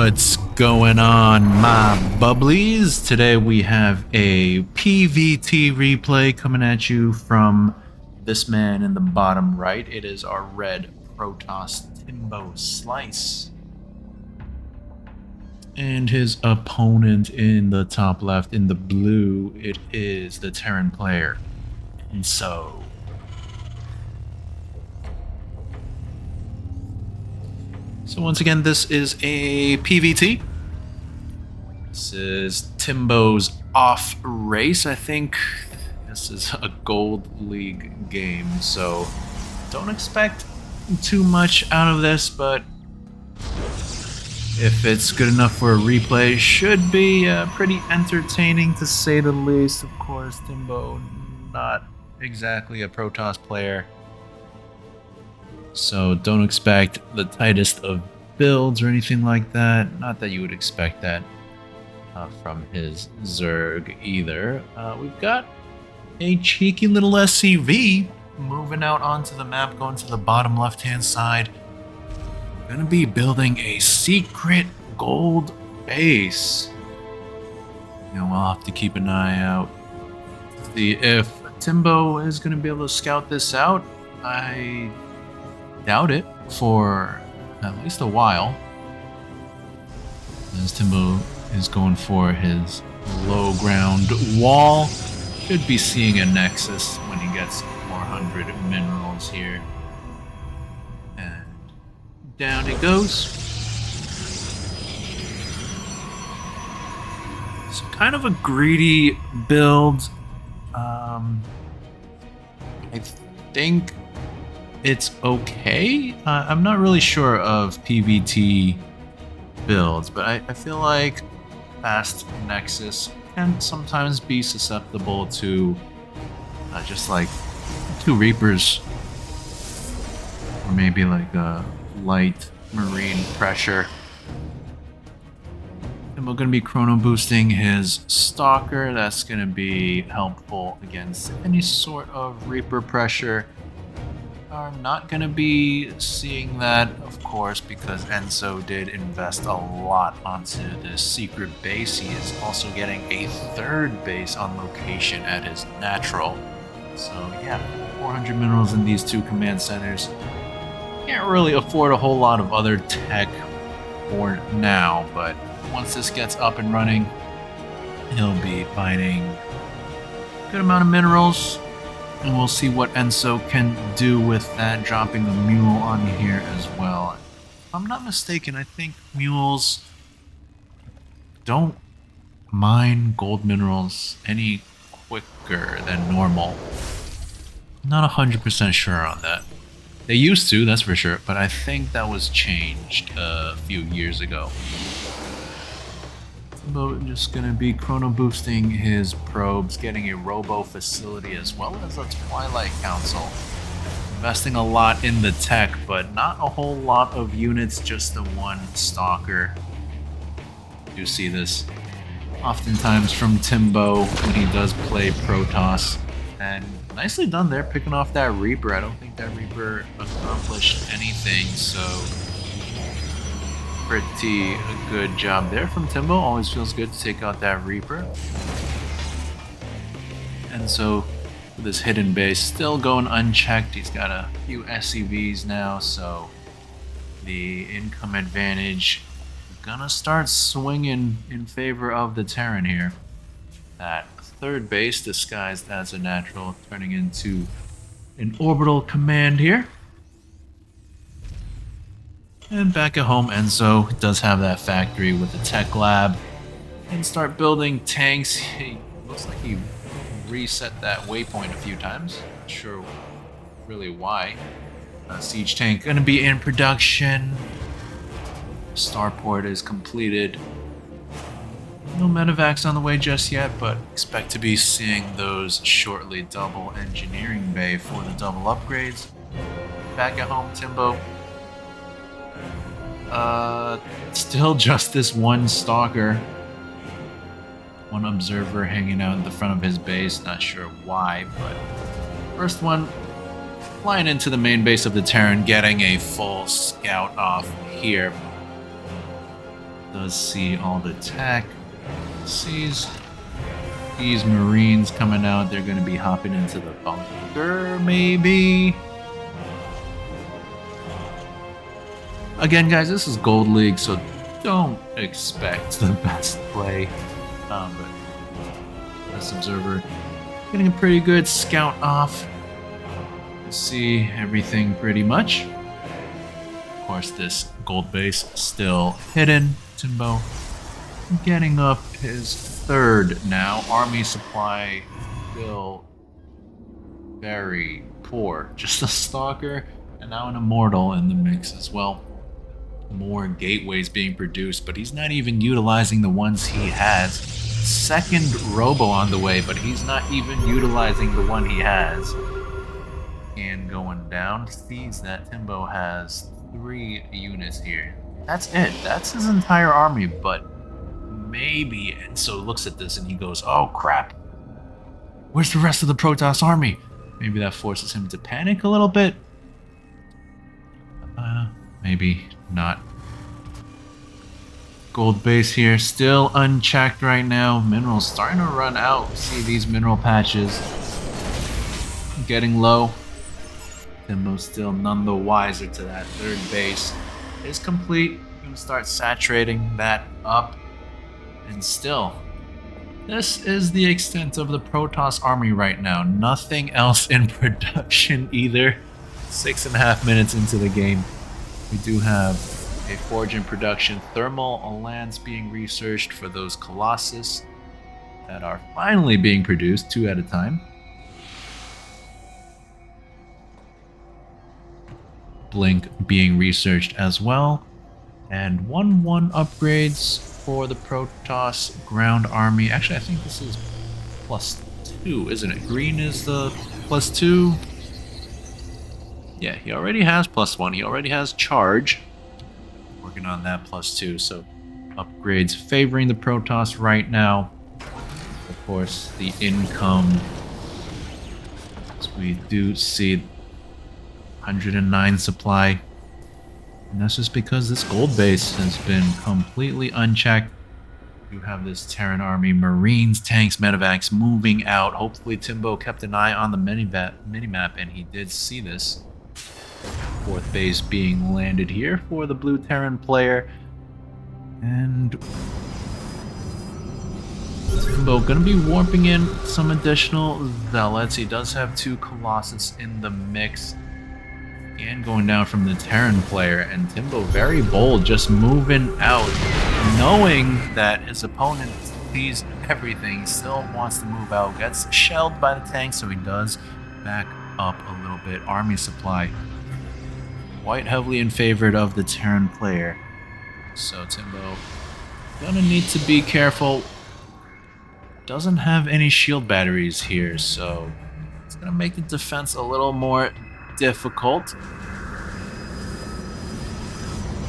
What's going on, my bubblies? Today we have a PVT replay coming at you from this man in the bottom right. It is our red Protoss TimboSlice. And his opponent in the top left in the blue, it is the Terran player, Enso. So once again, this is a PVT. This is Timbo's off race. I think this is a Gold League game, so don't expect too much out of this, but if it's good enough for a replay, should be pretty entertaining to say the least. Of course, Timbo, not exactly a Protoss player, so don't expect the tightest of builds or anything like that. Not that you would expect that from his Zerg either. We've got a cheeky little SCV moving out onto the map, going to the bottom left-hand side. We're gonna be building a secret gold base. You know, we'll have to keep an eye out to see if Timbo is gonna be able to scout this out. I doubt it for at least a while, as Timbo is going for his low ground wall. Should be seeing a Nexus when he gets 400 minerals here. And down it goes. So kind of a greedy build. I think it's okay. I'm not really sure of PVT builds, but I feel like fast Nexus can sometimes be susceptible to just like 2 Reapers, or maybe like a light marine pressure. And we're going to be chrono boosting his Stalker. That's going to be helpful against any sort of Reaper pressure. Are not going to be seeing that, of course, because Enso did invest a lot onto this secret base. He is also getting a 3rd base on location at his natural. So yeah, 400 minerals in these 2 command centers. Can't really afford a whole lot of other tech for now, but once this gets up and running, he'll be finding a good amount of minerals. And we'll see what Enso can do with that, dropping a mule on here as well. If I'm not mistaken, I think mules don't mine gold minerals any quicker than normal. Not 100% sure on that. They used to, that's for sure, but I think that was changed a few years ago. But just gonna be chrono boosting his probes, getting a robo facility as well as a Twilight Council. Investing a lot in the tech, but not a whole lot of units, just the 1 Stalker. You see this oftentimes from Timbo when he does play Protoss. And nicely done there, picking off that Reaper. I don't think that Reaper accomplished anything, so pretty good job there from Timbo. Always feels good to take out that Reaper. And so with his hidden base still going unchecked, he's got a few SCVs now, so the income advantage gonna start swinging in favor of the Terran here. That 3rd base disguised as a natural turning into an orbital command here. And back at home, Enso does have that factory with the tech lab and start building tanks. He looks like he reset that waypoint a few times. Not sure really why. Siege tank going to be in production. Starport is completed. No medevacs on the way just yet, but expect to be seeing those shortly. Double engineering bay for the double upgrades. Back at home, Timbo. Still just this 1 Stalker. 1 observer hanging out in the front of his base. Not sure why, but first one flying into the main base of the Terran, getting a full scout off here. Does see all the tech. Sees these Marines coming out. They're going to be hopping into the bunker, maybe. Again, guys, this is Gold League, so don't expect the best play. But this observer getting a pretty good scout off. See everything pretty much. Of course, this gold base still hidden. Timbo getting up his third now. Army supply still very poor. Just a stalker and now an immortal in the mix as well. More gateways being produced, but he's not even utilizing the ones he has. Second robo on the way, but he's not even utilizing the one he has. And going down, sees that Timbo has 3 units here. That's it. That's his entire army, but maybe Enso looks at this and he goes, oh crap, where's the rest of the Protoss army? Maybe that forces him to panic a little bit. Maybe not. Gold base here, still unchecked right now. Minerals starting to run out. See these mineral patches getting low. Timbo still none the wiser to that. Third base is complete. Gonna start saturating that up. And still, this is the extent of the Protoss army right now. Nothing else in production either. 6.5 minutes into the game. We do have a forge in production. Thermal lands being researched for those Colossus that are finally being produced 2 at a time. Blink being researched as well. And 1-1 upgrades for the Protoss ground army. Actually, I think this is +2, isn't it? Green is the +2. Yeah, he already has +1. He already has charge. Working on that +2, so upgrades favoring the Protoss right now. Of course, the income, as we do see 109 supply. And that's just because this gold base has been completely unchecked. You have this Terran army, Marines, tanks, medevacs moving out. Hopefully Timbo kept an eye on the minimap and he did see this. 4th base being landed here for the blue Terran player. And Timbo gonna be warping in some additional zealots. He does have 2 Colossus in the mix. And going down from the Terran player, and Timbo very bold, just moving out, knowing that his opponent sees everything, still wants to move out, gets shelled by the tank, so he does back up a little bit. Army supply quite heavily in favor of the Terran player, so Timbo gonna need to be careful. Doesn't have any shield batteries here, so it's gonna make the defense a little more difficult.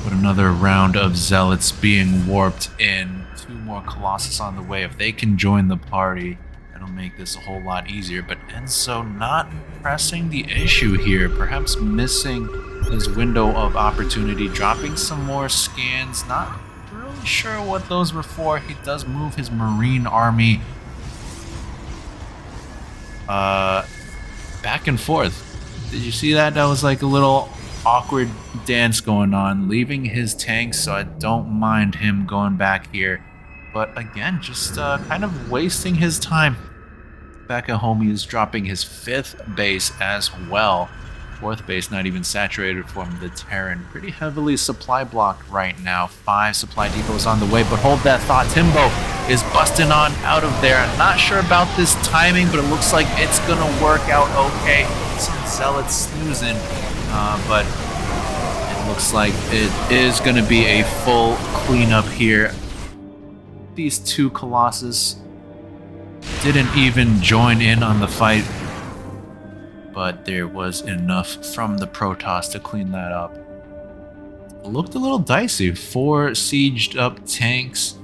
But another round of zealots being warped in. 2 more Colossus on the way. If they can join the party, that'll make this a whole lot easier. But Enso not pressing the issue here. Perhaps missing his window of opportunity. Dropping some more scans. Not really sure what those were for. He does move his Marine army back and forth. Did you see that? That was like a little awkward dance going on, leaving his tanks, so I don't mind him going back here. But again, just kind of wasting his time. Back at home, he is dropping his 5th base as well. 4th base not even saturated from the Terran. Pretty heavily supply blocked right now. 5 supply depots on the way, but hold that thought. Timbo is busting on out of there. I'm not sure about this timing, but it looks like it's gonna work out okay. Some zealots snoozing, but it looks like it is gonna be a full cleanup here. These 2 Colossus didn't even join in on the fight, but there was enough from the Protoss to clean that up. It looked a little dicey. 4 sieged up tanks,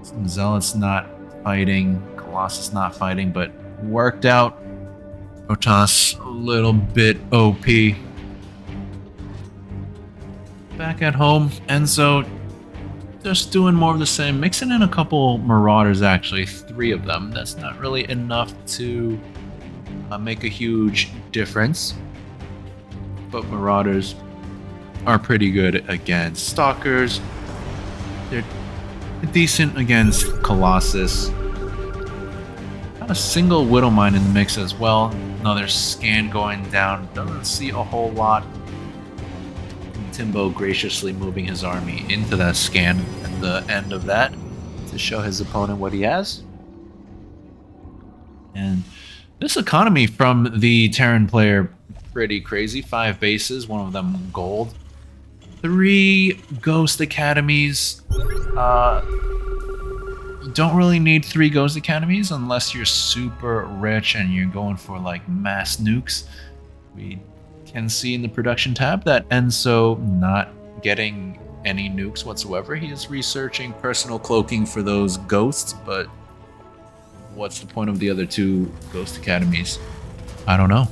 some zealots not fighting, Colossus not fighting, but worked out. Protoss a little bit OP. Back at home, Enso just doing more of the same, mixing in a couple Marauders, actually, 3 of them. That's not really enough to make a huge difference, but Marauders are pretty good against Stalkers. They're decent against Colossus. Got a single Widowmine in the mix as well. Another scan going down. Doesn't see a whole lot. Timbo graciously moving his army into that scan at the end of that to show his opponent what he has. And this economy from the Terran player, pretty crazy. 5 bases, one of them gold. 3 Ghost Academies. You don't really need 3 Ghost Academies unless you're super rich and you're going for like mass nukes. We can see in the production tab that Enso not getting any nukes whatsoever. He is researching personal cloaking for those ghosts, but what's the point of the other 2 Ghost Academies? I don't know.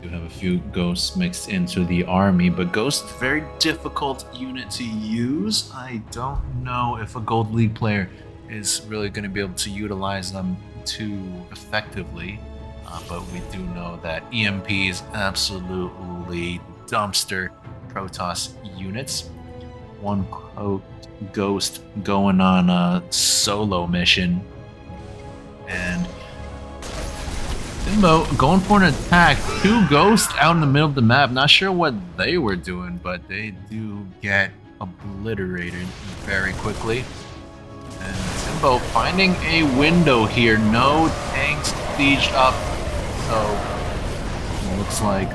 We do have a few ghosts mixed into the army, but ghosts, very difficult unit to use. I don't know if a Gold League player is really going to be able to utilize them too effectively. But we do know that EMPs absolutely dumpster Protoss units. One ghost going on a solo mission, and Timbo going for an attack. 2 ghosts out in the middle of the map. Not sure what they were doing, but they do get obliterated very quickly. And Timbo finding a window here. No tanks sieged up. So it looks like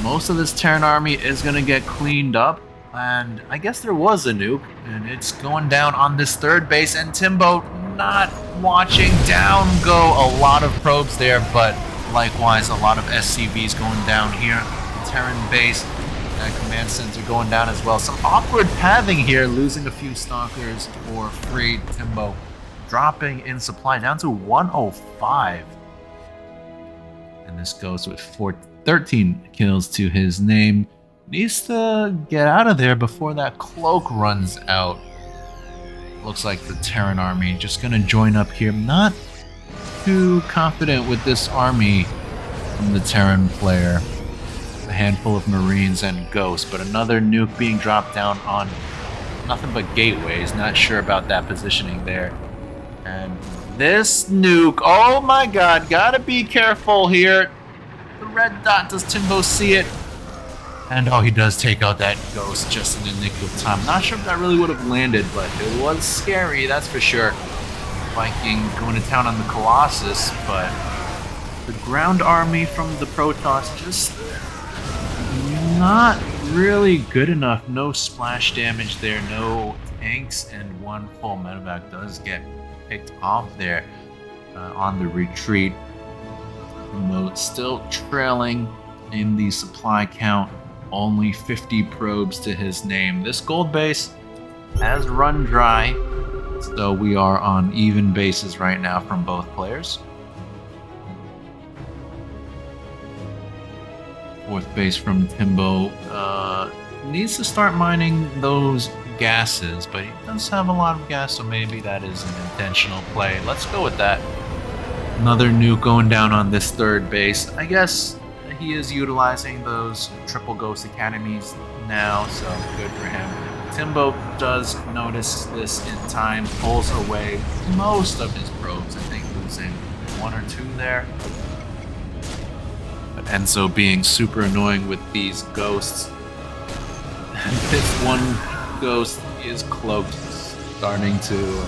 most of this Terran army is going to get cleaned up. And I guess there was a nuke, and it's going down on this 3rd base, and Timbo not watching. Down go a lot of probes there, but likewise a lot of SCVs going down here. The Terran base, command center going down as well. Some awkward pathing here, losing a few Stalkers for free. Timbo dropping in supply down to 105. And this goes with 13 kills to his name. Needs to get out of there before that cloak runs out. Looks like the Terran army just gonna join up here. Not too confident with this army from the Terran player. A handful of Marines and Ghosts, but another nuke being dropped down on nothing but gateways. Not sure about that positioning there. And this nuke, oh my god, gotta be careful here. The red dot, does Timbo see it? And oh, he does take out that ghost just in the nick of time. Not sure if that really would have landed, but it was scary, that's for sure. Viking going to town on the Colossus, but the ground army from the Protoss just not really good enough. No splash damage there, no tanks, and 1 full medevac does get picked off there on the retreat. Mode still trailing in the supply count, only 50 probes to his name. This gold base has run dry, so we are on even bases right now from both players. 4th base from Timbo needs to start mining those gases, but he does have a lot of gas, so maybe that is an intentional play. Let's go with that. Another nuke going down on this 3rd base. I guess he is utilizing those triple Ghost Academies now, so good for him. Timbo does notice this in time, pulls away most of his probes, I think losing 1 or 2 there. But Enso being super annoying with these ghosts. And this 1 ghost is cloaked, starting to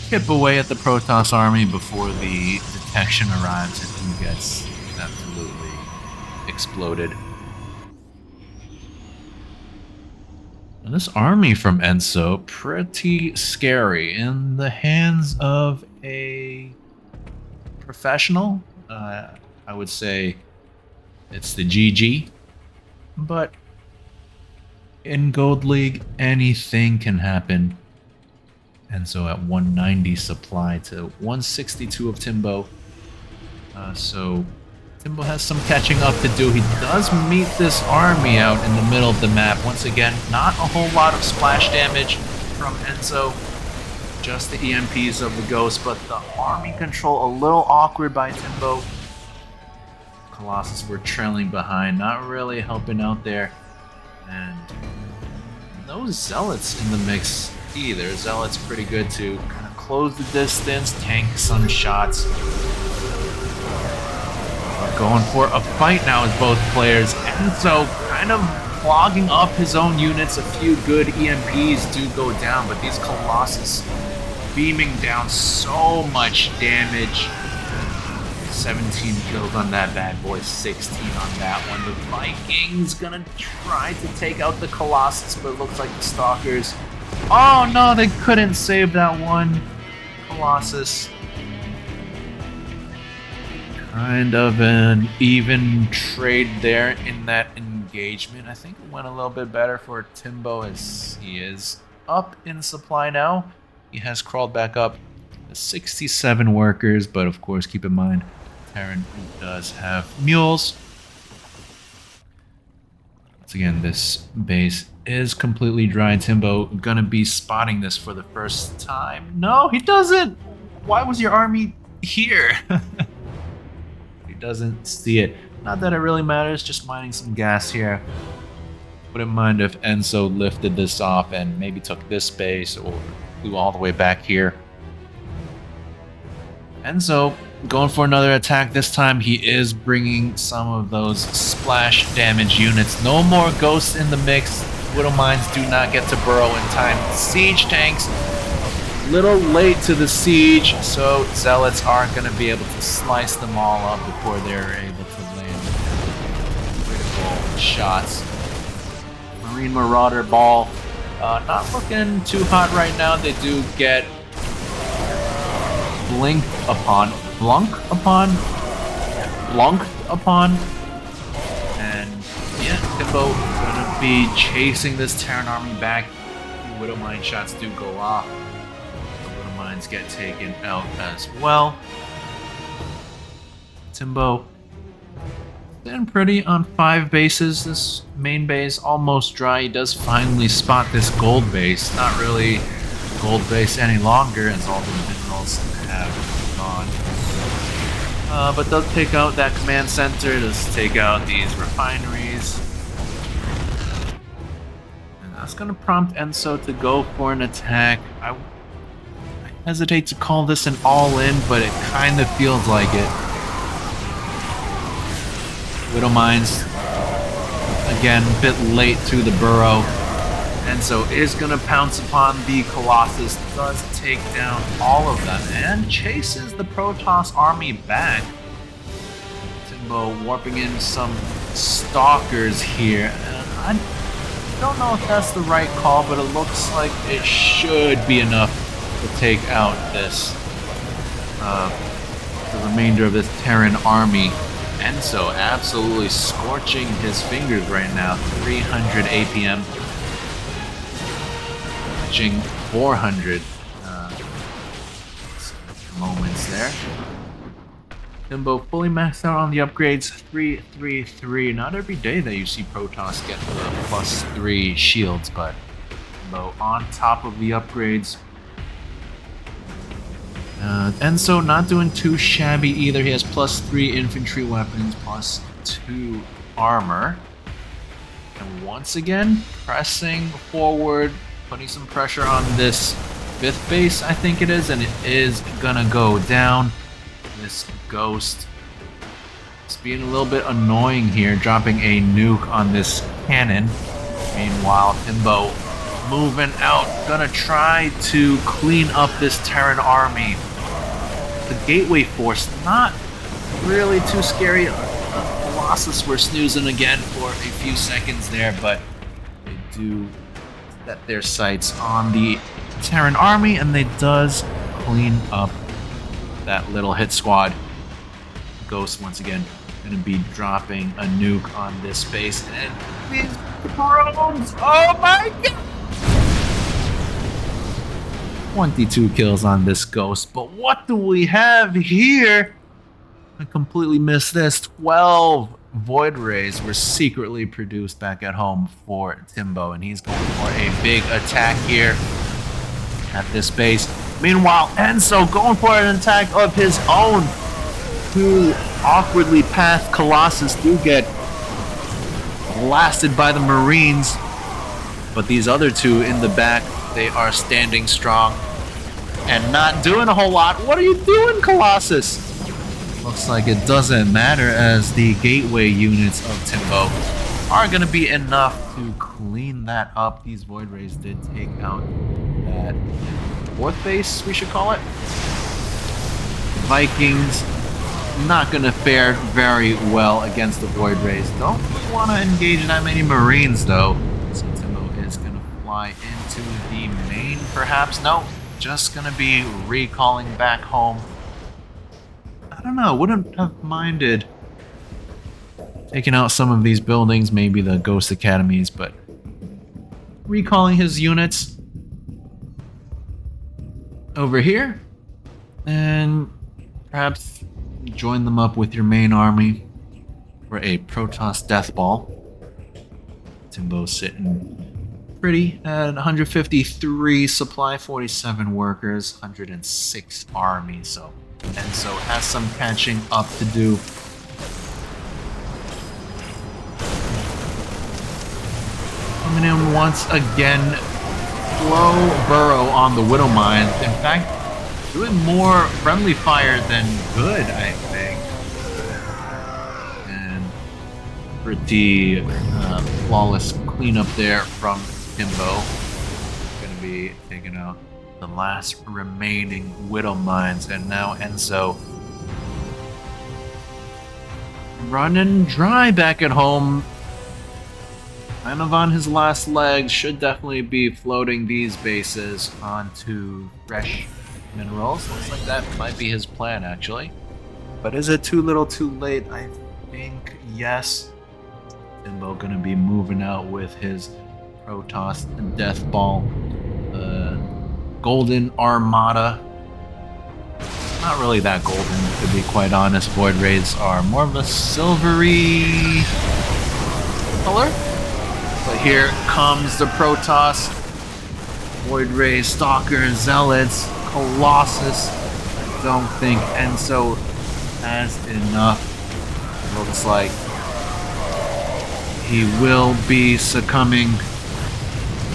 chip away at the Protoss army before the detection arrives, and he gets absolutely exploded. And this army from Enso, pretty scary in the hands of a professional. I would say it's the GG, but in Gold League, anything can happen. And so at 190 supply to 162 of Timbo. So Timbo has some catching up to do. He does meet this army out in the middle of the map. Once again, not a whole lot of splash damage from Enso. Just the EMPs of the Ghost, but the army control a little awkward by Timbo. Colossus were trailing behind, not really helping out there. And no Zealots in the mix either. Zealots pretty good to kind of close the distance, tank some shots. We're going for a fight now with both players. Enso kind of clogging up his own units. A few good EMPs do go down, but these Colossus beaming down so much damage. 17 kills on that bad boy, 16 on that one. The Vikings gonna try to take out the Colossus, but it looks like the Stalkers. Oh no, they couldn't save that one. Colossus. Kind of an even trade there in that engagement. I think it went a little bit better for Timbo as he is up in supply now. He has crawled back up to 67 workers, but of course, keep in mind, Terran does have mules. Once again, this base is completely dry. Timbo gonna be spotting this for the first time. No, he doesn't! Why was your army here? He doesn't see it. Not that it really matters, just mining some gas here. Wouldn't mind if Enso lifted this off and maybe took this base or flew all the way back here. Enso going for another attack. This time he is bringing some of those splash damage units. No more ghosts in the mix. Widow Mines do not get to burrow in time. Siege tanks a little late to the siege, so Zealots aren't going to be able to slice them all up before they're able to land critical shots. Marine Marauder Ball not looking too hot right now. They do get blunked upon, and yeah, Timbo gonna be chasing this Terran army back. Widow Mine shots do go off. The Widow Mines get taken out as well. Timbo doing pretty on 5 bases. This main base almost dry. He does finally spot this gold base. Not really gold base any longer, as all the minerals have gone. But does take out that command center. Does take out these refineries. And that's going to prompt Enso to go for an attack. I hesitate to call this an all-in, but it kind of feels like it. Widow Mines, again, a bit late to the burrow. Enso is going to pounce upon the Colossus, does take down all of them, and chases the Protoss army back. Timbo warping in some Stalkers here. And I don't know if that's the right call, but it looks like it should be enough to take out this, the remainder of this Terran army. Enso absolutely scorching his fingers right now. 300 APM. Reaching 400 moments there. Timbo fully maxed out on the upgrades. 333. Not every day that you see Protoss get the +3 shields, but Timbo on top of the upgrades. Enso not doing too shabby either. He has +3 infantry weapons, +2 armor. And once again, pressing forward, putting some pressure on this 5th base, I think it is, and it is gonna go down. This Ghost is being a little bit annoying here, dropping a nuke on this cannon. Meanwhile, Timbo moving out, gonna try to clean up this Terran army. The Gateway Force, not really too scary. Colossus were snoozing again for a few seconds there, but they do set their sights on the Terran army, and they does clean up that little hit squad. Ghost once again gonna be dropping a nuke on this base, and these drones, oh my god! 22 kills on this Ghost, but what do we have here? I completely missed this. 12 Void Rays were secretly produced back at home for Timbo, and he's going for a big attack here at this base. Meanwhile, Enso going for an attack of his own. Two awkwardly pathed Colossus do get blasted by the Marines, but these other two in the back, they are standing strong and not doing a whole lot. What are you doing, Colossus? Looks like it doesn't matter, as the gateway units of Timbo are going to be enough to clean that up. These Void Rays did take out that fourth base, we should call it. Vikings not going to fare very well against the Void Rays. Don't really want to engage that many Marines, though. So Timbo is going to fly into the main, perhaps. No, just going to be recalling back home. I don't know, wouldn't have minded taking out some of these buildings, maybe the Ghost Academies, but recalling his units over here, and perhaps join them up with your main army for a Protoss Death Ball. Timbo's sitting pretty at 153 supply, 47 workers, 106 army, so Enso has some catching up to do. Coming in once again, slow burrow on the Widow Mines. In fact, doing more friendly fire than good, I think. And pretty flawless cleanup there from Timbo. Gonna be taking out the last remaining Widow Mines, and now Enso running dry back at home. Kind of on his last legs, should definitely be floating these bases onto fresh minerals. Looks like that might be his plan, actually. But is it too little too late? I think yes. Timbo gonna be moving out with his Protoss Death Ball. Golden Armada. Not really that golden, to be quite honest. Void Rays are more of a silvery color. But here comes the Protoss. Void Rays, Stalkers, Zealots, Colossus. I don't think Enso has enough. Looks like he will be succumbing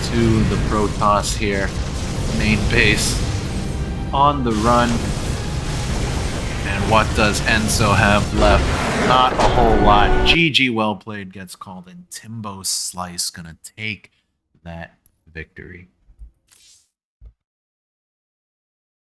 to the Protoss here. Main base on the run. And what does Enso have left? Not a whole lot. GG, well played gets called, and TimboSlice gonna take that victory.